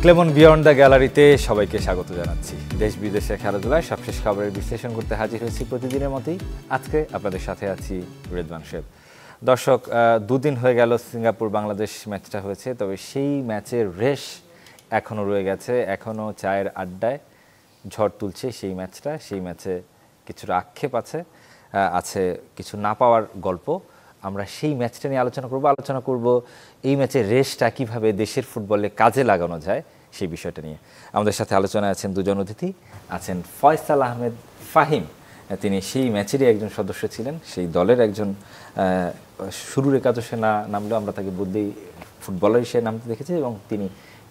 Clemon beyond the গ্যালারিতে সবাইকে স্বাগত জানাচ্ছি। দেশ বিদেশের খেলাধুলায় সবশেষ খবরের বিশ্লেষণ করতে হাজির হয়েছি প্রতিদিনের মতোই। আজকে আপনাদের সাথে আছি রেদওয়ান শেব। দর্শক, দুদিন হয়ে গেল সিঙ্গাপুর বাংলাদেশ ম্যাচটা হয়েছে, তবে সেই ম্যাচের রেশ এখনও রয়ে গেছে। এখনও চায়ের আড্ডায় ঝড় তুলছে সেই ম্যাচটা। সেই ম্যাচে কিছুটা আক্ষেপ আছে কিছু না পাওয়ার গল্প। আমরা সেই ম্যাচটা নিয়ে আলোচনা করব এই ম্যাচের রেশটা কীভাবে দেশের ফুটবলে কাজে লাগানো যায় সেই বিষয়টা নিয়ে। আমাদের সাথে আলোচনায় আছেন দুজন অতিথি। আছেন ফয়সাল আহমেদ ফাহিম, তিনি সেই ম্যাচেরই একজন সদস্য ছিলেন, সেই দলের একজন শুরুর একাদশে না নামলেও আমরা তাকে বদলেই ফুটবলার হিসেবে নামতে দেখেছি এবং তিনি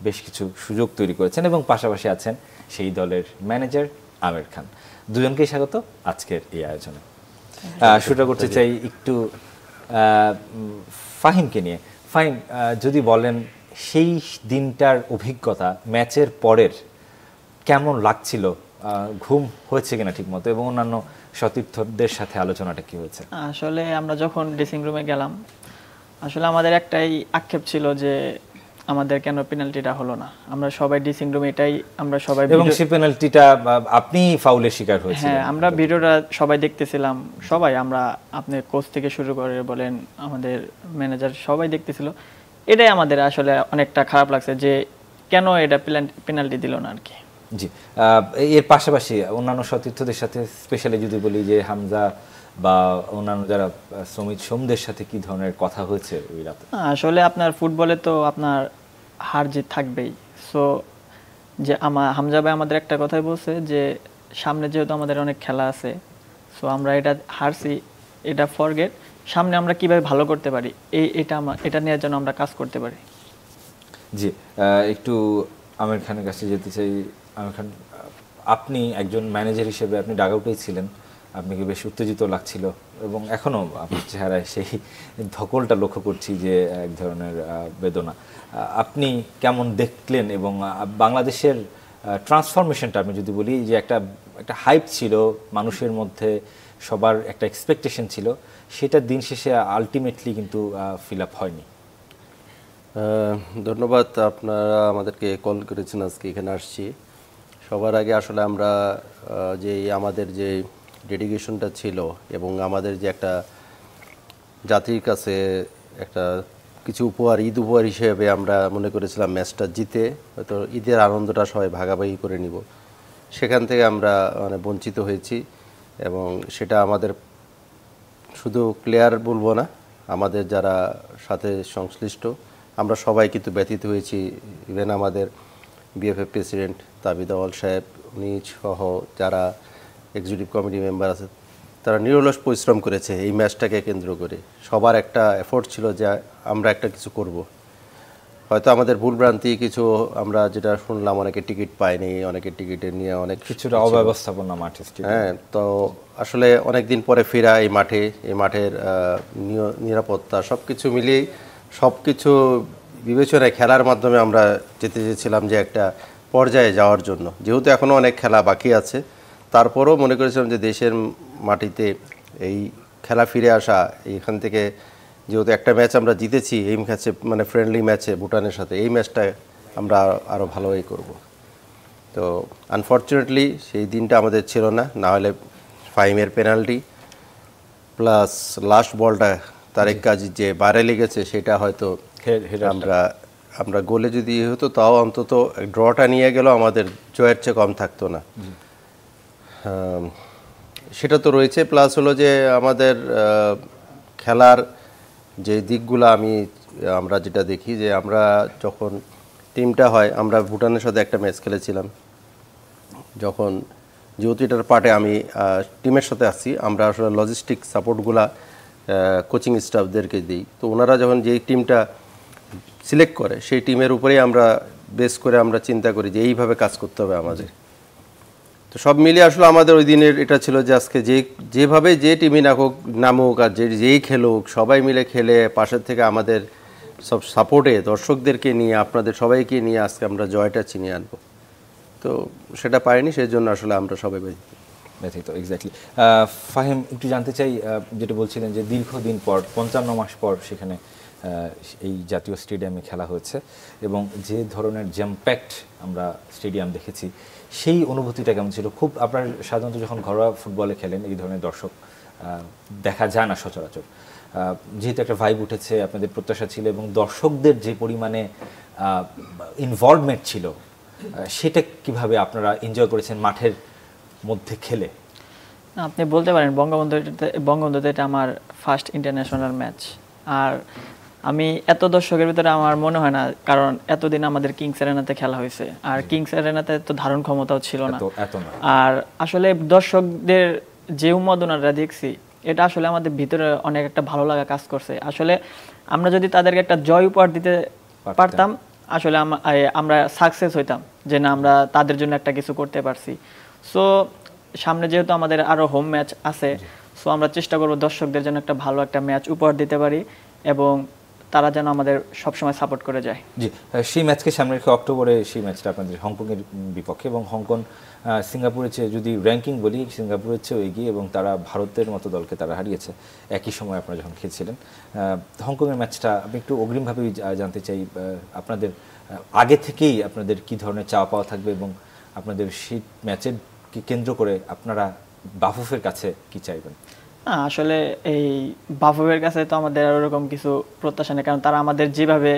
বেশ কিছু সুযোগ তৈরি করেছেন। এবং পাশাপাশি আছেন সেই দলের ম্যানেজার আমির খান। দুজনকেই স্বাগত আজকের এই আয়োজনে। শুরু করতে চাই একটু ফাহিমকে নিয়ে। ফাহিম, যদি বলেন সেই দিনটার অভিজ্ঞতা, ম্যাচের পরের কেমন লাগছিল, ঘুম হয়েছে কিনা ঠিক মতো, এবং অন্যান্য সতীর্থদের সাথে আলোচনাটা কি হয়েছে? আসলে আমরা যখন ড্রেসিং রুমে গেলাম, আসলে আমাদের একটাই আক্ষেপ ছিল যে আমাদের কেন পেনাল্টিটা হলো না। আমরা সবাই ড্রেসিং রুমে এটাই আমরা সবাই, এবং সেই পেনাল্টিটা আপনি ফাউলের শিকার হয়েছিলেন। হ্যাঁ, আমরা ভিডিওটা সবাই দেখতেছিলাম, সবাই আমরা, আপনি কোচ থেকে শুরু করে বলেন আমাদের ম্যানেজার সবাই দেখতেছিল। এটাই আমাদের আসলে অনেকটা খারাপ লাগছে যে কেন এটা পেনাল্টি দিল না আর কি। জি, এর পাশাপাশি অন্যান্য সতীর্থদের সাথে স্পেশালি যদি বলি যে হামজা বা অন্যান্য যারা সমিত সোমদের সাথে কি ধরনের কথা হয়েছে ওই রাতে? আসলে আপনার ফুটবলে তো আপনার হার জিত থাকবেই। সো যে হামজা ভাই আমাদের একটা কথাই বলছে যে সামনে যেহেতু আমাদের অনেক খেলা আছে, সো আমরা এটা হারছি, এটা ফরগেট, সামনে আমরা কিভাবে ভালো করতে পারি এটা নিয়ে যেন আমরা কাজ করতে পারি। জি, একটু আমির খানের কাছে যেতে চাই। আমির খান, আপনি একজন ম্যানেজার হিসেবে আপনি ডাগ আউটেই ছিলেন, আপনাকে বেশ উত্তেজিত লাগছিল এবং এখনও আপনার চেহারায় সেই ধকলটা লক্ষ্য করছি যে এক ধরনের বেদনা। আপনি কেমন দেখলেন এবং বাংলাদেশের ট্রান্সফরমেশনটা আমি যদি বলি যে একটা হাইপ ছিল মানুষের মধ্যে, সবার একটা এক্সপেকটেশন ছিল, সেটা দিন শেষে আলটিমেটলি কিন্তু ফিল আপ হয়নি। ধন্যবাদ, আপনারা আমাদেরকে কল করেছেন, আজকে এখানে আসছি। সবার আগে আসলে আমরা যে আমাদের যে ডেডিকেশনটা ছিল এবং আমাদের যে একটা জাতির কাছে একটা কিছু উপহার, ঈদ উপহার হিসেবে আমরা মনে করেছিলাম ম্যাচটা জিতে হয়তো ঈদের আনন্দটা সবাই ভাগাভাগি করে নিব, সেখান থেকে আমরা মানে বঞ্চিত হয়েছি। এবং সেটা আমাদের শুধু প্লেয়ার বলবো না, আমাদের যারা সাথে সংশ্লিষ্ট আমরা সবাই কিন্তু ব্যথিত হয়েছি। ইভেন আমাদের বিএফএ প্রেসিডেন্ট তাবিদ আওয়াল সাহেব, উনি সহ যারা এক্সিকিউটিভ কমিটি মেম্বার আছে, তারা নিরলস পরিশ্রম করেছে এই ম্যাচটাকে কেন্দ্র করে। সবার একটা এফোর্ট ছিল যে আমরা একটা কিছু করব। হয়তো আমাদের ভুলভ্রান্তি কিছু, আমরা যেটা শুনলাম অনেকে টিকিট পায়নি, অনেকে টিকিটে নিয়ে অনেক কিছুটা অব্যবস্থাপনা মাঠে। হ্যাঁ, তো আসলে অনেক দিন পরে ফেরা এই মাঠের নিরাপত্তা সব কিছু মিলিয়েই সব কিছু বিবেচনায় খেলার মাধ্যমে আমরা যেতে চেয়েছিলাম যে একটা পর্যায়ে যাওয়ার জন্য। যেহেতু এখনও অনেক খেলা বাকি আছে, তারপরেও মনে করেছিলাম যে দেশের মাটিতে এই খেলা ফিরে আসা, এইখান থেকে যেহেতু একটা ম্যাচ আমরা জিতেছি এই ম্যাচে, মানে ফ্রেন্ডলি ম্যাচে ভুটানের সাথে, এই ম্যাচটা আমরা আরও ভালোই করব। তো আনফর্চুনেটলি সেই দিনটা আমাদের ছিল না, না হলে ফাহিমের পেনাল্টি প্লাস লাস্ট বলটা তারেক কাজী যে বাইরে লেগেছে, সেটা হয়তো আমরা গোলে যদি হতো তাও অন্তত ড্রটা নিয়ে গেল, আমাদের জয়ের চেয়ে কম থাকতো না। সেটা তো রয়েছে। প্লাস হলো যে আমাদের খেলার যে দিকগুলো আমরা যেটা দেখি যে আমরা যখন টিমটা হয়, আমরা ভুটানের সাথে একটা ম্যাচ খেলেছিলাম, যখন যেহেতু এটার পার্টে আমি টিমের সাথে আসছি, আমরা আসলে লজিস্টিক সাপোর্টগুলা কোচিং স্টাফদেরকে দিই। তো ওনারা যখন যেই টিমটা সিলেক্ট করে সেই টিমের উপরেই আমরা বেস করে আমরা চিন্তা করি যে এইভাবে কাজ করতে হবে আমাদের। তো সব মিলিয়ে আসলে আমাদের ওই দিনের এটা ছিল যে আজকে যেভাবে যে টিমই নামুক আর যেই খেলুক, সবাই মিলে খেলে পাশের থেকে আমাদের সব সাপোর্টে দর্শকদেরকে নিয়ে, আপনাদের সবাইকে নিয়ে আজকে আমরা জয়টা ছিনিয়ে আনবো। তো সেটা পাইনি, সেই জন্য আসলে আমরা সবাই ব্যথিত। এক্স্যাক্টলি। ফাহিম, একটু জানতে চাই, যেটা বলছিলেন যে দীর্ঘদিন পর 55 মাস পর সেখানে এই জাতীয় স্টেডিয়ামে খেলা হয়েছে এবং যে ধরনের জ্যাম-প্যাকড আমরা স্টেডিয়াম দেখেছি সেই অনুভূতিটা কেমন ছিল? খুব আপনার সাধারণত যখন ঘরোয়া ফুটবলে খেলেন এই ধরনের দর্শক দেখা যায় না সচরাচর, যেহেতু একটা ভাইব উঠেছে, আপনাদের প্রত্যাশা ছিল এবং দর্শকদের যে পরিমাণে ইনভলভমেন্ট ছিল সেটা কিভাবে আপনারা এনজয় করেছেন মাঠের মধ্যে খেলে? আপনি বলতে পারেন বঙ্গবন্ধুতে এটা আমার ফার্স্ট ইন্টারন্যাশনাল ম্যাচ। আর আমি এত দর্শকের ভিতরে আমার মনে হয় না, কারণ এতদিন আমাদের কিংস অ্যারেনাতে খেলা হয়েছে, আর কিংস অ্যারেনাতে তো ধারণ ক্ষমতাও ছিল না। আর আসলে দর্শকদের যে উন্মাদনাটা দেখছি এটা আসলে আমাদের ভিতরে অনেক একটা ভালো লাগা কাজ করছে। আসলে আমরা যদি তাদেরকে একটা জয় উপহার দিতে পারতাম, আসলে আমরা সাকসেস হইতাম যে না আমরা তাদের জন্য একটা কিছু করতে পারছি। সো সামনে যেহেতু আমাদের আরো হোম ম্যাচ আছে, সো আমরা চেষ্টা করব দর্শকদের জন্য একটা ভালো একটা ম্যাচ উপহার দিতে পারি এবং তারা যেন আমাদের সবসময় সাপোর্ট করে যায়। জি, সেই ম্যাচকে সামনে রেখে অক্টোবরে সেই ম্যাচটা আপনাদের হংকংয়ের বিপক্ষে, এবং হংকং সিঙ্গাপুরের চেয়ে যদি র্যাঙ্কিং বলি সিঙ্গাপুরের চেয়েও এগিয়ে এবং তারা ভারতের মতো দলকে তারা হারিয়েছে একই সময় আপনারা যখন খেলছিলেন। হংকংয়ের ম্যাচটা আমি একটু অগ্রিমভাবেই জানতে চাই, আপনাদের আগে থেকেই আপনাদের কি ধরনের চাওয়া পাওয়া থাকবে এবং আপনাদের সেই ম্যাচের কেন্দ্র করে আপনারা বাফুফের কাছে কি চাইবেন? আসলে এই বাফুফের কাছে তো আমাদের ওরকম কিছু প্রত্যাশা নেই, কারণ তারা আমাদের যেভাবে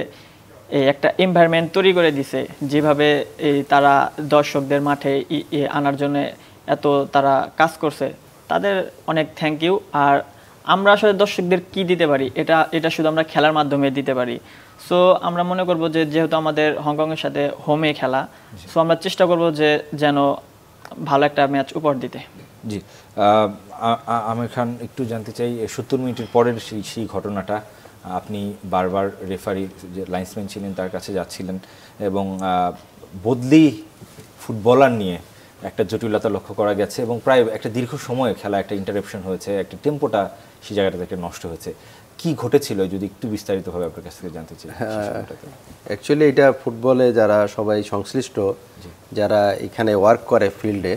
এই একটা এনভায়রনমেন্ট তৈরি করে দিছে, যেভাবে এই তারা দর্শকদের মাঠে আনার জন্য এত তারা কাজ করছে, তাদের অনেক থ্যাংক ইউ। আর আমরা আসলে দর্শকদের কি দিতে পারি এটা শুধু আমরা খেলার মাধ্যমে দিতে পারি। সো আমরা মনে করব যে যেহেতু আমাদের হংকংয়ের সাথে হোমে খেলা, সো আমরা চেষ্টা করব যে যেন ভালো একটা ম্যাচ উপহার দিতে। জি, আমির খান একটু জানতে চাই 70 মিনিটের পরের সেই ঘটনাটা, আপনি বারবার রেফারি যে লাইন্সম্যান ছিলেন তার কাছে যাচ্ছিলেন এবং বদলি ফুটবলার নিয়ে একটা জটিলতা লক্ষ্য করা গেছে এবং প্রায় একটা দীর্ঘ সময় খেলা একটা ইন্টারাপশন হয়েছে, একটা টেম্পোটা সেই জায়গাটা থেকে নষ্ট হয়েছে। কি ঘটেছিল যদি একটু বিস্তারিতভাবে আপনার কাছ থেকে জানতে চাই। অ্যাকচুয়ালি এটা ফুটবলে যারা সবাই সংশ্লিষ্ট, যারা এখানে ওয়ার্ক করে ফিল্ডে,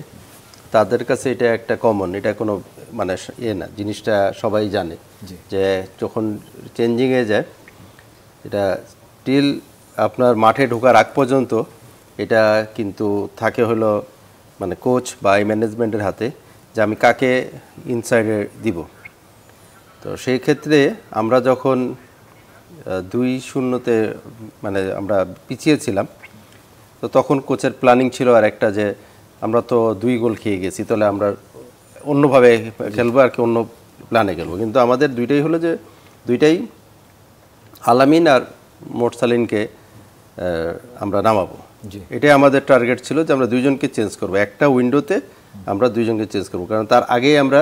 তাদের কাছে এটা একটা কমন, এটা কোনো মানে না, জিনিসটা সবাই জানে যে যখন চেঞ্জিংয়ে যায় এটা স্টিল আপনার মাঠে ঢোকার আগ পর্যন্ত এটা কিন্তু থাকে হলো মানে কোচ বা ম্যানেজমেন্টের হাতে যে আমি কাকে ইনসাইডে দিব। তো সেই ক্ষেত্রে আমরা যখন 2-0 মানে আমরা পিছিয়েছিলাম, তো তখন কোচের প্ল্যানিং ছিল আর একটা যে আমরা তো 2 গোল খেয়ে গেছি, তাহলে আমরা অন্যভাবে খেলবো আর কি, অন্য প্ল্যানে খেলবো। কিন্তু আমাদের দুইটাই হলো যে দুইটাই আলামিন আর মোরসালিনকে আমরা নামাবো, এটাই আমাদের টার্গেট ছিল যে আমরা দুইজনকে চেঞ্জ করব, একটা উইন্ডোতে আমরা দুইজনকে চেঞ্জ করব। কারণ তার আগেই আমরা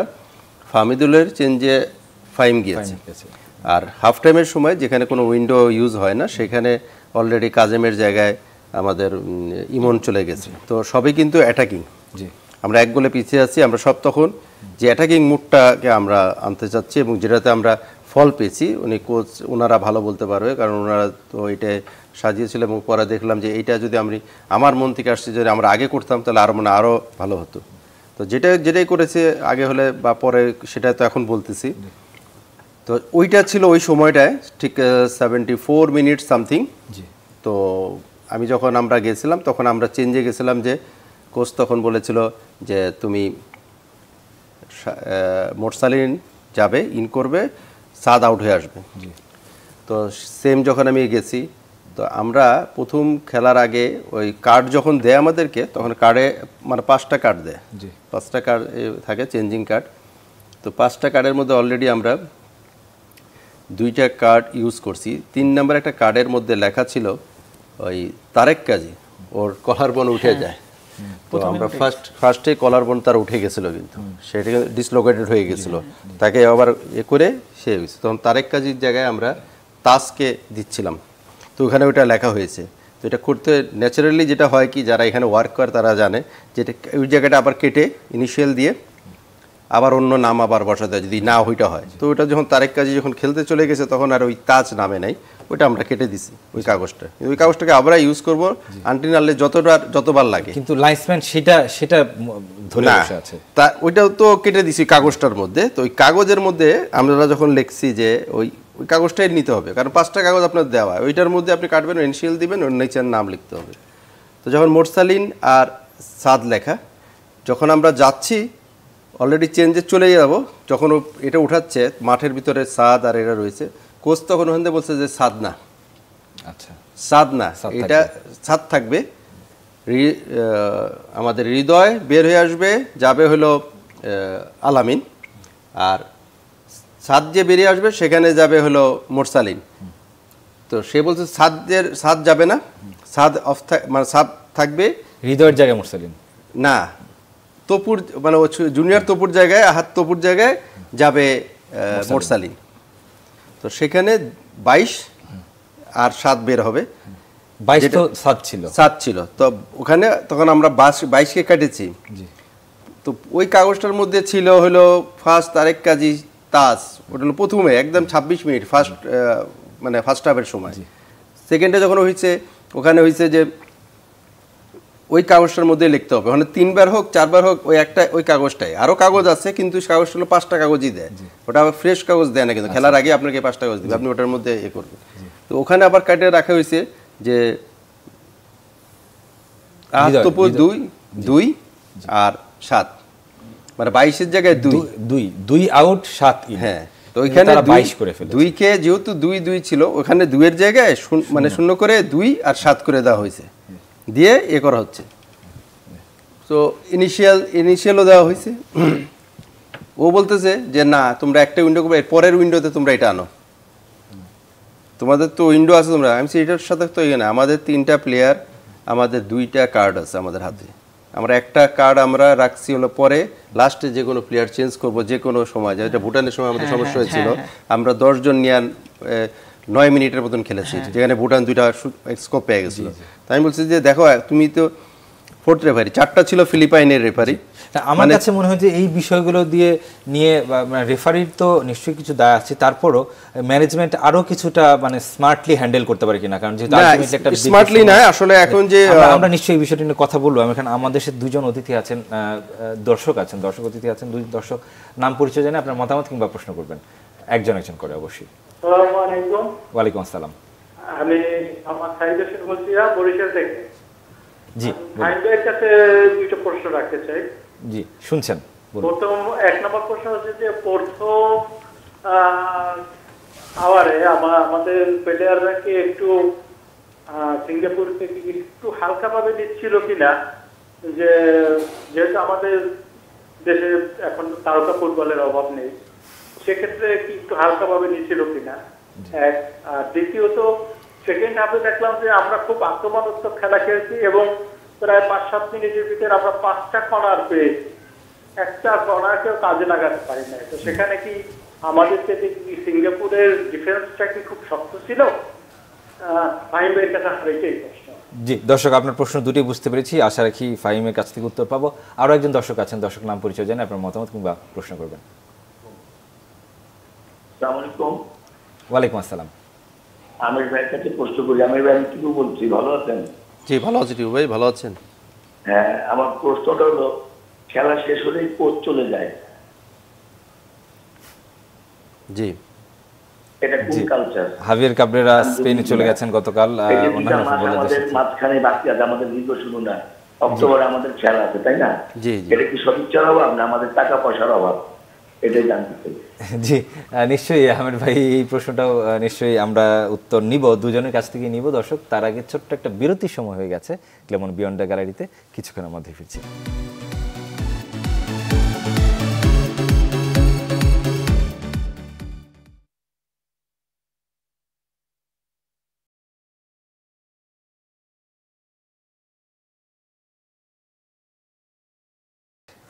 ফাহমিদুলের চেঞ্জে ফাইম গিয়েছে, আর হাফ টাইমের সময় যেখানে কোনো উইন্ডো ইউজ হয় না সেখানে অলরেডি কাজেমের জায়গায় আমাদের ইমন চলে গেছে। তো সবই কিন্তু অ্যাটাকিং, আমরা 1 গোলে পিছিয়ে আছি। আমরা সব তখন যে অ্যাটাকিং মুডটাকে আমরা আনতে চাচ্ছি এবং যেটাতে আমরা ফল পেয়েছি, উনি কোচ ওনারা ভালো বলতে পারবে, কারণ ওনারা তো এটা সাজিয়েছিল এবং পরে দেখলাম যে এইটা যদি আমার মন থেকে আসছে যদি আমরা আগে করতাম তাহলে আরও ভালো হতো। তো যেটাই করেছে আগে হলে বা পরে সেটা তো এখন বলতেছি। তো ওইটা ছিল ওই সময়টায় ঠিক 74 মিনিট সামথিং। তো আমি যখন আমরা গেছিলাম তখন আমরা চেঞ্জে গেছিলাম, যে কোচ তখন বলেছিল যে তুমি মোরসালিন যাবে, ইন করবে, সাদ আউট হয়ে আসবে। তো সেম যখন আমি গেছি, তো আমরা প্রথম খেলার আগে ওই কার্ড যখন দেয় আমাদেরকে, তখন কার্ডে মানে 5টা কার্ড দেয়, 5টা কার্ড থাকে চেঞ্জিং কার্ড। তো 5টা কার্ডের মধ্যে অলরেডি আমরা 2টা কার্ড ইউজ করছি। 3 নম্বর একটা কার্ডের মধ্যে লেখা ছিল ওই তারেক কাজী, ওর কলার বোন উঠে যায়। তো আমরা ফার্স্টে কলার বোন তার উঠে গেছিলো, কিন্তু সেটা ডিসলোকেটেড হয়ে গেছিলো, তাকে আবার করে সে হয়েছে। তখন তারেক কাজীর জায়গায় আমরা তাসকে দিচ্ছিলাম, তো ওখানে ওইটা লেখা হয়েছে। তো এটা করতে ন্যাচারালি যেটা হয় কি, যারা এখানে ওয়ার্ক করে তারা জানে যেটা ওই জায়গাটা আবার কেটে ইনিশিয়াল দিয়ে আবার অন্য নাম আবার বসাতে হয় যদি না ওইটা হয়। তো ওইটা যখন তারেক কাজী যখন খেলতে চলে গেছে তখন আর ওই তাজ নামে নাই, ওইটা আমরা কেটে দিছি ওই কাগজটা। ওই কাগজটাকে আমরা ইউজ করবো আনটিনালে যতবার লাগে, কিন্তু লাইন্সম্যান সেটা ধরে বসে আছে, তা ওইটাও তো কেটে দিছি কাগজটার মধ্যে। তো ওই কাগজের মধ্যে আমরা যখন লিখছি যে ওই ওই কাগজটাই নিতে হবে, কারণ 5টা কাগজ আপনার দেওয়া, ওইটার মধ্যে আপনি কাটবেন, ইনিশিয়াল দিবেন, ওর নিচের নাম লিখতে হবে। তো যখন মোরসালিন আর সাদ লেখা, যখন আমরা যাচ্ছি অলরেডি চেঞ্জে চলে যাব, যখন এটা উঠাচ্ছে মাঠের ভিতরে সাদ আর এরা রয়েছে, কোচ তখন ওখান থেকে বলছে যে সাদ না, আচ্ছা সাদ না, এটা সাদ থাকবে। আমাদের হৃদয় বের হয়ে আসবে, যাবে হলো আলামিন, আর সাদ যে বেরিয়ে আসবে সেখানে যাবে হলো মোরসালিন। তো সে বলছে সাদ যাবে না, সাদ অফ মানে সাদ থাকবে হৃদয়ের জায়গায় মুরসালিন না, তপুর মানে জুনিয়র তপুর জায়গায়, আহাত তপুর জায়গায় যাবে মোরসালিন। তো সেখানে 22 আর 7 বের হবে, 22 তো সাদ ছিল। তো ওখানে তখন আমরা 22কে কাটেছি। তো ওই কাগজটার মধ্যে ছিল হলো ফার্স্ট তারেক কাজী তাজ, ওটা হলো প্রথমে একদম 26 মিনিট মানে ফার্স্ট হাফের সময়। সেকেন্ডে যখন হয়েছে, ওখানে হয়েছে যে ওই কাগজটার মধ্যে লিখতে হবে, ওখানে 3 বার হোক 4 বার হোক, ওই কাগজটাই। আরও কাগজ আছে, কিন্তু কাগজ হলো 5টা কাগজই দেয়, ওটা আবার ফ্রেশ কাগজ দেয় না, কিন্তু খেলার আগে আপনাকে 5টা কাগজ দেবে, আপনি ওটার মধ্যে করবেন। তো ওখানে আবার কাটে রাখা হয়েছে যে 2 আর 7, মানে 22-এর জায়গায় 2 আউট 7 ইন। হ্যাঁ, তো ওইখানে 22 করে ফেলে, 2কে যেহেতু 2 ছিল, ওখানে 2-এর জায়গায় মানে 0 করে 2 আর 7 করে দেওয়া হয়েছে, দিয়ে করা হচ্ছে। তো ইনিশিয়ালও দেওয়া হয়েছে। ও বলতেছে যে না, তোমরা একটা উইন্ডো করবে, পরের উইন্ডোতে তোমরা এটা আনো, তোমাদের তো উইন্ডো আছে, তোমরা। আমি এটার সাথে তো এখানে আমাদের 3টা প্লেয়ার, আমাদের 2টা কার্ড আছে আমাদের হাতে, আমরা একটা কার্ড আমরা রাখছি হলো পরে লাস্টে যে কোনো প্লেয়ার চেঞ্জ করব যে কোনো সময়, যেটা ভুটানের সময় আমাদের সমস্যা হয়েছিল, আমরা 10 জন নিয়ে 9 মিনিটের মতন খেলেছি, যেখানে ভুটান 2টা স্কোপ পেয়ে গেছিল। তাই আমি বলছি যে দেখো, তুমি তো 4th রেফারি, 4টা ছিল ফিলিপাইনের রেফারি। আমার কাছে মনে হয় যে এই বিষয়গুলো নিয়ে রেফারির তো নিশ্চয়ই কিছু দায় আছে, তারপরও ম্যানেজমেন্ট আরো কিছুটা মানে স্মার্টলি হ্যান্ডেল করতে পারে কিনা, কারণ যেহেতু আলটিমেটলি একটা স্মার্টলি না, আসলে এখন যে আমরা নিশ্চয়ই এই বিষয়টি নিয়ে কথা বলবো। এখানে আমাদের সাথে 2 জন অতিথি আছেন, দর্শক অতিথি আছেন, 2 দর্শক নাম পরিচয় জানে আপনার মতামত কিংবা প্রশ্ন করবেন, একজন করে অবশ্যই। আসসালামু আলাইকুম। ওয়ালাইকুম আসসালাম। আমি আমার সাইদের সাথে বলছি, বরিশাল থেকে। জি, সাইদের কাছে 2টা প্রশ্ন রাখতে চাই। জি, শুনছেন। প্রথম 1 নম্বর প্রশ্ন হচ্ছে যে প্রথম আওয়ারে আমাদের প্লেয়াররা কি একটু সিঙ্গাপুর থেকে একটু হালকাভাবে নিচ্ছিল কিনা, যে যেহেতু আমাদের দেশে এখন তারকা ফুটবলের অভাব নেই, সেক্ষেত্রে কি একটু হালকাভাবে নিচ্ছিল কিনা এক। আর দ্বিতীয়ত সেকেন্ড হাফে দেখলাম যে আমরা খুব আক্রমণাত্মক খেলা খেলছি এবং প্রায় 5-7 মিনিটের ভিতরে আমরা 5টা কর্নার পেয়েছি, একটা কর্নারকেও কাজে লাগাতে পারি না। তো সেখানে কি আমাদের থেকে সিঙ্গাপুরের ডিফেন্সটা কি খুব শক্ত ছিল? ফাহিমের কাছে এটাই প্রশ্ন। জি দর্শক, আপনার প্রশ্ন দুটি বুঝতে পেরেছি, আশা রাখি ফাহিমের কাছ থেকে উত্তর পাবো। আরো একজন দর্শক আছেন, দর্শক নাম পরিচয় জানেন, আপনার মতামত কিংবা প্রশ্ন করবেন। আসসালামু আলাইকুম। ওয়ালাইকুম আসসালাম। আমির ভাইয়ের কাছে প্রশ্ন করি। আমির ভাই, আমি টিপু বলছি, ভালো আছেন? জি ভালো আছি টিপু ভাই, ভালো আছেন? হ্যাঁ, আমার প্রশ্নটা হলো, খেলা শেষ হলেই কোচ চলে যায়, জি এটা কোন কালচার? হাভিয়ার কাবরেরা স্পেনে চলে গেছেন গতকাল। আমাদের মাঝখানে বাকি আছে, আমাদের দীর্ঘ শুরু না, অক্টোবরে আমাদের খেলা আছে, তাই না? জি। এটা কি সদিচ্ছার অভাব না আমাদের টাকা পয়সার অভাব? এটাই জানতে চাই। জি নিশ্চয়ই আহমেদ ভাই, এই প্রশ্নটাও নিশ্চয়ই আমরা উত্তর নিব, দুজনের কাছ থেকে নিব। দর্শক, তার আগে ছোট্ট একটা বিরতির সময় হয়ে গেছে ক্লেমন বিয়ন্ড দ্য গ্যালারিতে, কিছুক্ষণের মধ্যে ফিরছি।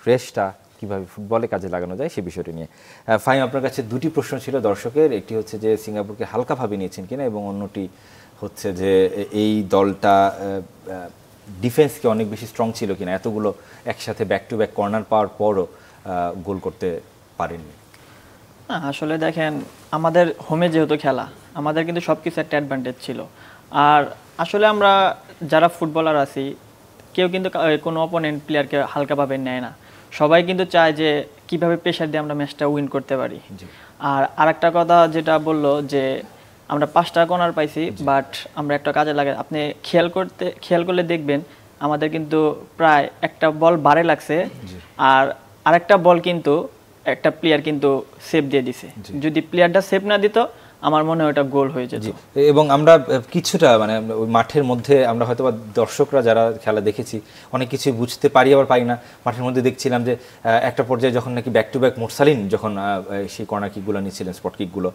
ফ্রেশটা কীভাবে ফুটবলে কাজে লাগানো যায় সে বিষয়টি নিয়ে ফাহিম, আপনার কাছে 2টি প্রশ্ন ছিল দর্শকের। একটি হচ্ছে যে সিঙ্গাপুরকে হালকাভাবে নিয়েছেন কিনা, এবং অন্যটি হচ্ছে যে এই দলটা ডিফেন্সকে অনেক বেশি স্ট্রং ছিল কিনা, এতগুলো একসাথে ব্যাক টু ব্যাক কর্নার পাওয়ার পরও গোল করতে পারেননি। আসলে দেখেন, আমাদের হোমে যেহেতু খেলা, আমাদের কিন্তু সব কিছু একটা অ্যাডভান্টেজ ছিল। আর আসলে আমরা যারা ফুটবলার আছি, কেউ কিন্তু কোনো অপোনেন্ট প্লেয়ারকে হালকাভাবে নেয় না। সবাই কিন্তু চায় যে কিভাবে প্রেশার দিয়ে আমরা ম্যাচটা উইন করতে পারি। আর আরেকটা কথা যেটা বললো যে আমরা 5টা কর্নার পাইছি, বাট আমরা একটা কাজে লাগে, আপনি খেয়াল করলে দেখবেন আমাদের কিন্তু প্রায় একটা বল বারে লাগছে, আর আরেকটা বল কিন্তু একটা প্লেয়ার কিন্তু সেভ দিয়ে দিছে। যদি প্লেয়ারটা সেভ না দিত আমার মনে হয় ওটা গোল হয়ে যেত। এবং আমরা কিছুটা মানে ওই মাঠের মধ্যে আমরা হয়তো বা দর্শকরা যারা খেলা দেখেছি অনেক কিছু বুঝতে পারি আবার পারি না। মাঠের মধ্যে দেখছিলাম যে একটা পর্যায়ে যখন নাকি ব্যাক টু ব্যাক মুরসালিন যখন সেই কর্নার কিকগুলো নিচ্ছিলেন, স্পট কিকগুলো,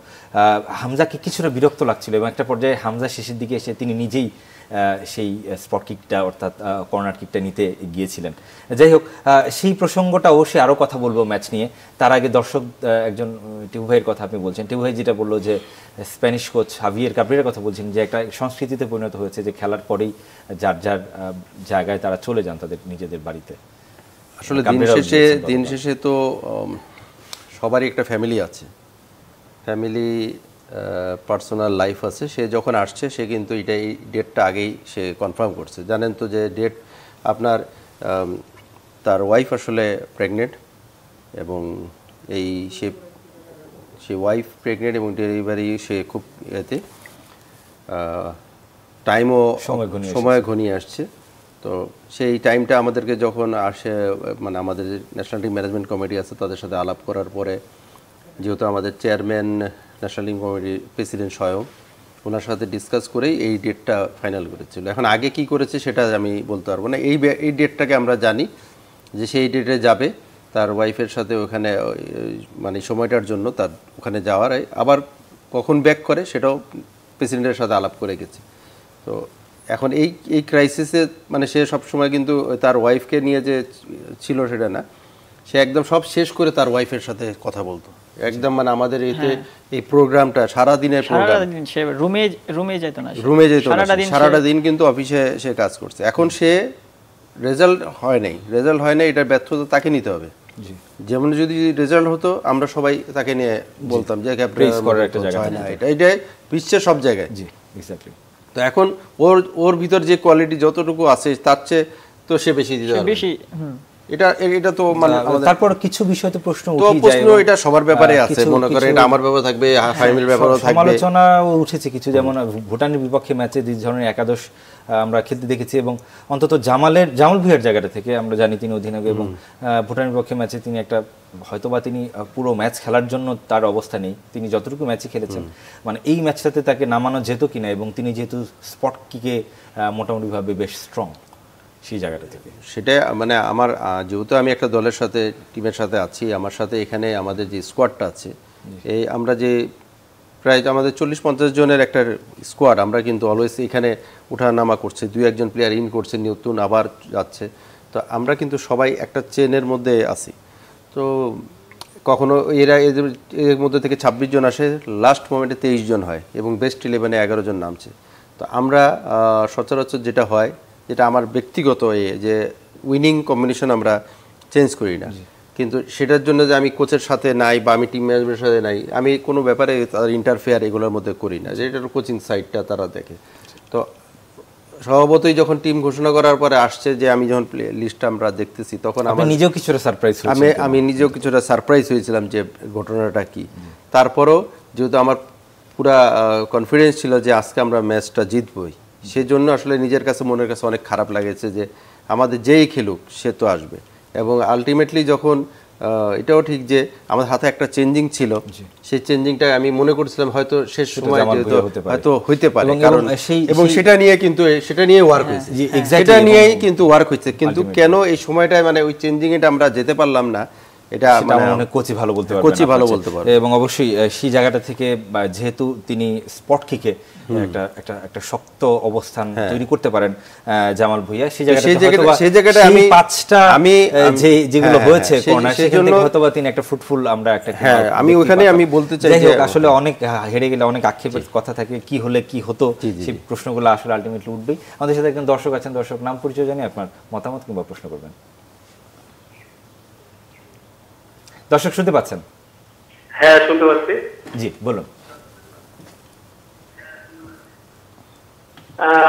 হামজাকে কিছুটা বিরক্ত লাগছিল এবং একটা পর্যায়ে হামজা শেষের দিকে এসে তিনি নিজেই সেই স্পট কিকটা অর্থাৎ কর্নার কিকটা নিতে গিয়েছিলেন। যাই হোক, সেই প্রসঙ্গটা অবশ্যই আরও কথা বলবো ম্যাচ নিয়ে। তার আগে দর্শক একজন টিপু ভাইয়ের কথা আপনি বলছেন, টিপু ভাই যেটা বললো যে স্প্যানিশ কোচ হাভিয়ের কাবরেরার কথা বলছেন যে একটা সংস্কৃতিতে পরিণত হয়েছে যে খেলার পরেই যার যার জায়গায় তারা চলে যান তাদের নিজেদের বাড়িতে। আসলে দিন শেষে তো সবারই একটা ফ্যামিলি আছে, ফ্যামিলি পার্সোনাল লাইফ আছে। সে যখন আসছে সে কিন্তু এই ডেটটা আগেই সে কনফার্ম করছে। জানেন তো যে ডেট আপনার তার ওয়াইফ আসলে প্রেগনেন্ট এবং সে ওয়াইফ প্রেগনেন্ট এবং ডেলিভারি সে খুব এতে টাইমও সময় ঘনিয়ে আসছে। তো সেই টাইমটা আমাদেরকে যখন আসে মানে আমাদের ন্যাশনাল টিম ম্যানেজমেন্ট কমিটি আছে তাদের সাথে আলাপ করার পরে, যেহেতু আমাদের চেয়ারম্যান ন্যাশনাল টিম কমিটির প্রেসিডেন্ট স্বয়ং, ওনার সাথে ডিসকাস করেই এই ডেটটা ফাইনাল করেছিল। এখন আগে কি করেছে সেটা আমি বলতে পারবো না। এই ডেটটাকে আমরা জানি যে সেই ডেটে যাবে তার ওয়াইফের সাথে ওখানে মানে সময়টার জন্য তার ওখানে যাওয়ার, আবার কখন ব্যাক করে সেটাও প্রেসিডেন্টের সাথে আলাপ করে গেছে। তো এখন এই ক্রাইসিসে মানে সে সবসময় কিন্তু তার ওয়াইফকে নিয়ে যে ছিল সেটা না, সে একদম সব শেষ করে তার ওয়াইফের সাথে কথা বলতো একদম। মানে আমাদের এই প্রোগ্রামটা সারাদিনের প্রোগ্রাম, রুমে যেত না, সারাটা দিন কিন্তু অফিসে সে কাজ করছে। এখন সে রেজাল্ট হয় নাই, এটার ব্যর্থতা তাকে নিতে হবে। যেমন যদি রেজাল্ট হতো আমরা সবাই তাকে নিয়ে বলতাম যে এটা বিশ্বের সব জায়গায়। তো এখন ওর ভিতর যে কোয়ালিটি যতটুকু আছে তার চেয়ে তো সে বেশি দিতে পারবে। এটা তো মানে তারপর কিছু বিষয় তো প্রশ্ন এটা সবার ব্যাপারে আছে, মনে করে এটা আমার ব্যাপারে থাকবে, ফাইনাল ব্যাপারেও থাকবে। সমালোচনা উঠেছে কিছু, যেমন ভুটানের বিপক্ষে ম্যাচে যে ধরনের একাদশ আমরা খেলতে দেখেছি এবং অন্তত জামাল ভুঁইয়ার জায়গাটা থেকে আমরা জানি তিনি অধিনায়ক এবং ভুটানের বিপক্ষে ম্যাচে তিনি একটা হয়তোবা তিনি পুরো ম্যাচ খেলার জন্য তার অবস্থা নেই, তিনি যতটুকু ম্যাচে খেলেছেন মানে এই ম্যাচটাতে তাকে নামানো যেত কিনা, এবং তিনি যেহেতু স্পট কিকে মোটামুটিভাবে বেশ স্ট্রং সেই জায়গাটা থেকে সেটা মানে আমার যেহেতু আমি একটা দলের সাথে টিমের সাথে আছি, আমার সাথে এখানে আমাদের যে স্কোয়াডটা আছে এই আমরা যে প্রায় আমাদের 40-50 জনের একটা স্কোয়াড, আমরা কিন্তু অলওয়েজ এখানে ওঠানামা করছে, 2-1 প্লেয়ার ইন করছে, নতুন আবার যাচ্ছে। তো আমরা কিন্তু সবাই একটা চেনের মধ্যে আছি। তো কখনো এর মধ্যে থেকে 26 জন আসে, লাস্ট মোমেন্টে 23 জন হয় এবং বেস্ট 11-এ 11 জন নামছে। তো আমরা সচরাচর যেটা হয়, যেটা আমার ব্যক্তিগত যে উইনিং কম্বিনেশন আমরা চেঞ্জ করি না, কিন্তু সেটার জন্য যে আমি কোচের সাথে নাই বা আমি টিম ম্যানেজমেন্টের সাথে নাই, আমি কোনো ব্যাপারে তাদের ইন্টারফেয়ার এগুলোর মধ্যে করি না, যে এটার কোচিং সাইডটা তারা দেখে। তো স্বভাবতই যখন টিম ঘোষণা করার পরে আসছে যে আমি যখন লিস্টটা আমরা দেখতেছি তখন আমি নিজেও কিছুটা সারপ্রাইজ হয়েছিলাম যে ঘটনাটা কি। তারপরও যেহেতু আমার পুরা কনফিডেন্স ছিল যে আজকে আমরা ম্যাচটা জিতবই, সেজন্য আসলে নিজের কাছে মনের কাছে অনেক খারাপ লাগেছে যে আমাদের যেই খেলুক সে তো আসবে। এবং আলটিমেটলি যখন এটাও ঠিক যে আমাদের হাতে একটা চেঞ্জিং ছিল, সেই চেঞ্জিংটা আমি মনে করছিলাম হয়তো শেষ সময় হয়তো হইতে পারে, কারণ এবং সেটা নিয়ে ওয়ার্ক হয়েছে, সেটা নিয়েই কিন্তু ওয়ার্ক হয়েছে। কিন্তু কেন এই সময়টায় মানে ওই চেঞ্জিং এটা আমরা যেতে পারলাম না, এটা মানে কোচই ভালো বলতে পারবে। এবং অবশ্যই সেই জায়গাটা থেকে যেহেতু তিনি স্পট কিকে একটা শক্ত অবস্থান তৈরি করতে পারেন জামাল ভুঁইয়া, সেই জায়গাটা আমি পাঁচটা আমি যেগুলো হয়েছে কর্নার সেখান থেকে হয়তো তিনি একটা ফ্রুটফুল আমরা একটা আমি ওখানে আমি বলতে চাই যে আসলে অনেক হেরে গেলে অনেক আক্ষেপের কথা থাকে, কি হলে কি হতো সেই প্রশ্নগুলো আসলে আলটিমেটলি উঠবেই। আমাদের সাথে একজন দর্শক আছেন, দর্শক নাম পরিচয় জানিয়ে আপনার মতামত কিংবা প্রশ্ন করবেন। দর্শক শুনতে পাচ্ছেন? হ্যাঁ শুনতে পাচ্ছি। জি বলুন।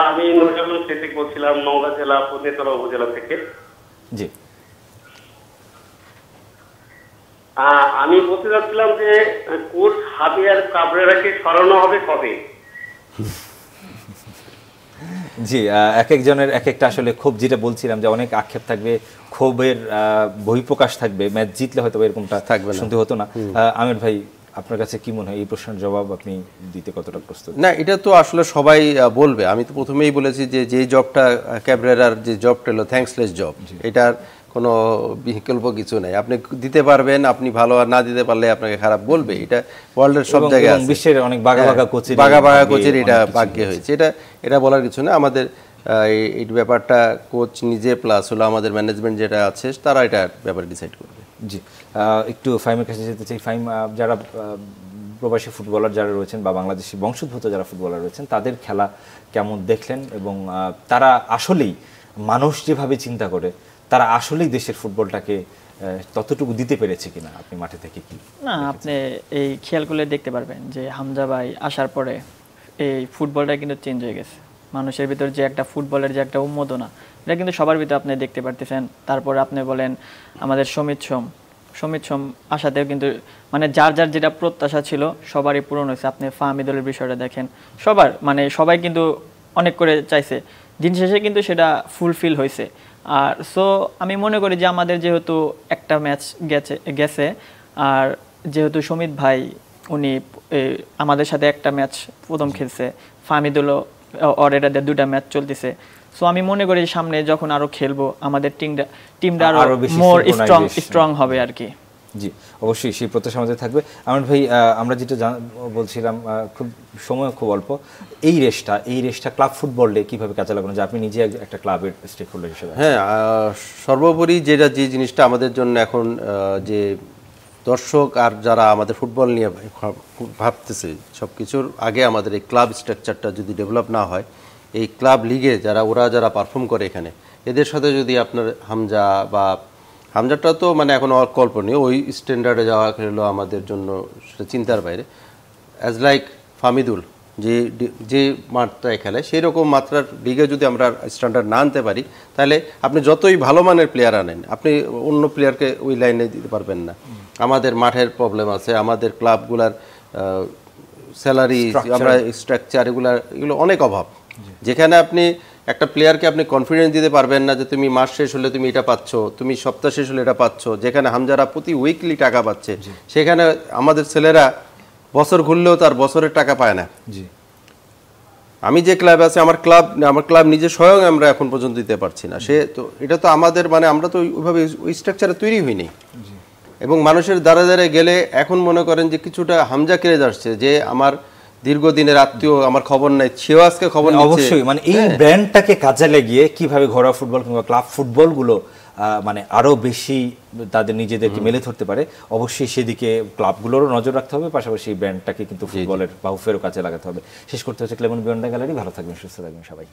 আমি নজরুল সিদ্দিক বলছিলাম, নওগাঁ জেলা নেত্রকোনা উপজেলা থেকে। জি আমি বলতে চাচ্ছিলাম যে কোচ হাবিয়ার কাবরেরাকে সরানো হবে কবে? জি, এক একজনের এক একটা আসলে ক্ষোভ, যেটা বলছিলাম যে অনেক আক্ষেপ থাকবে, ক্ষোভের বহিঃপ্রকাশ থাকবে, ম্যাচ জিতলে হয়তো এরকমটা থাকবে না, শুনতে হতো না। আমির ভাই, আপনার কাছে কি মনে হয় এই প্রশ্নের জবাব আপনি দিতে কতটা প্রস্তুত? না, এটা তো আসলে সবাই বলবে। আমি তো প্রথমেই বলেছি যে যে জবটা ক্যাবরেরার যে জবটা হলো থ্যাঙ্কসলেস জব, এটার কোনো বিকল্প কিছু নাই। আপনি দিতে পারবেন, আপনি ভালো, আর না দিতে পারলে আপনাকে খারাপ বলবে। এটা ওয়ার্ল্ডের সব জায়গায় আছে, বিশ্বের অনেক বাঘা কোচের কোচের এটা ভাগ্যে হয়েছে। এটা বলার কিছু না। আমাদের এই ব্যাপারটা কোচ নিজে প্লাস হলো আমাদের ম্যানেজমেন্ট যেটা আছে তারা এটা ব্যাপারে ডিসাইড করবে। জি, একটু ফাইমের কাছে যেতে চাই। ফাইম, যারা প্রবাসী ফুটবলার যারা রয়েছেন বা বাংলাদেশি বংশোদ্ভূত যারা ফুটবলার রয়েছেন, তাদের খেলা কেমন দেখলেন, এবং তারা আসলেই মানুষ যেভাবে চিন্তা করে তারা আসলেই দেশের ফুটবলটাকে ততটুকু দিতে পেরেছে কিনা আপনি মাঠে থেকে কি? না, আপনি এই খেয়াল করলে দেখতে পারবেন যে হামজা ভাই আসার পরে এই ফুটবলটা কিন্তু চেঞ্জ হয়ে গেছে। মানুষের ভিতর যে একটা ফুটবলের যে একটা উন্মাদনা, এটা কিন্তু সবার ভিতরে আপনি দেখতে পারতেছেন। তারপরে আপনি বলেন আমাদের সমিত সোম আসাতেও কিন্তু মানে যার যার যেটা প্রত্যাশা ছিল সবারই পূরণ হয়েছে। আপনি ফাহমিদুলের বিষয়টা দেখেন, সবাই কিন্তু অনেক করে চাইছে, দিন শেষে কিন্তু সেটা ফুলফিল হয়েছে। আর সো আমি মনে করি যে আমাদের যেহেতু একটা ম্যাচ গেছে, আর যেহেতু সমিত ভাই উনি আমাদের সাথে একটা ম্যাচ প্রথম খেলছে, ফাহমিদুলও এটা 2টা ম্যাচ চলতেছে। সো আমি মনে করি সামনে যখন আরো খেলবো আমাদের টিমটা আরো মোর স্ট্রং হবে আর কি। জি, অবশ্যই সেই প্রত্যাশা আমাদের থাকবে। আমার ভাই, আমরা যেটা বলছিলাম, খুব সময় খুব অল্প, এই রেসটা ক্লাব ফুটবলে কিভাবে কাজে লাগানো যায়? আপনি নিজে একটা ক্লাবের স্টেক হোল্ডার হিসেবে। হ্যাঁ, সর্বোপরি যে জিনিসটা আমাদের জন্য এখন যে দর্শক আর যারা আমাদের ফুটবল নিয়ে ভাবতেছে, সব কিছুর আগে আমাদের এই ক্লাব স্ট্রাকচারটা যদি ডেভেলপ না হয়, এই ক্লাব লিগে যারা পারফর্ম করে এখানে, এদের সাথে যদি আপনার হামজাটা তো মানে এখন অকল্পনীয়, ওই স্ট্যান্ডার্ডে যাওয়া হলো আমাদের জন্য চিন্তার বাইরে। অ্যাজ লাইক ফাহমিদুল যে মাত্রায় খেলে, সেই রকম মাত্রার লিগে যদি আমরা স্ট্যান্ডার্ড না আনতে পারি, তাহলে আপনি যতই ভালো মানের প্লেয়ার আনেন, আপনি অন্য প্লেয়ারকে ওই লাইনে দিতে পারবেন না। আমাদের মাঠের প্রবলেম আছে, আমাদের ক্লাবগুলার স্যালারি, আমরা স্ট্রাকচার, এগুলো অনেক অভাব। যেখানে আপনি একটা প্লেয়ারকে আপনি কনফিডেন্স দিতে পারবেন না যে তুমি মাস শেষ হলে তুমি এটা পাচ্ছ, তুমি সপ্তাহ শেষ হলে এটা পাচ্ছ, যেখানে হামজারা প্রতি উইকলি টাকা পাচ্ছে, সেখানে আমাদের ছেলেরা বছর ঘুরলেও তার বছরের টাকা পায় না। জি, আমি যে ক্লাব আছে, আমার ক্লাব নিজে স্বয়ং আমরা এখন পর্যন্ত দিতে পারছি না। এটা তো আমাদের মানে আমরা তো ওইভাবে ওই স্ট্রাকচারে তৈরি হইনি। এবং মানুষের দ্বারা গেলে এখন মনে করেন যে কিছুটা হামজা ক্রেজ আসছে, যে আমার দীর্ঘদিনের আত্মীয়, আমার খবর নাই, সেও আজকে খবর নিচ্ছে। অবশ্যই, মানে এই ব্র্যান্ডটাকে কাজে লাগিয়ে কিভাবে ঘরোয়া ফুটবল কিংবা ক্লাব ফুটবলগুলো মানে আরো বেশি তাদের নিজেদেরকে মেলে ধরতে পারে, অবশ্যই সেদিকে ক্লাবগুলোরও নজর রাখতে হবে, পাশাপাশি এই ব্র্যান্ডটাকে কিন্তু ফুটবলের বাহুফেরও কাজে লাগাতে হবে। শেষ করতে হচ্ছে ক্লেমন বিয়ন্ড দ্য গ্যালারি। ভালো থাকবেন, সুস্থ থাকবেন সবাই।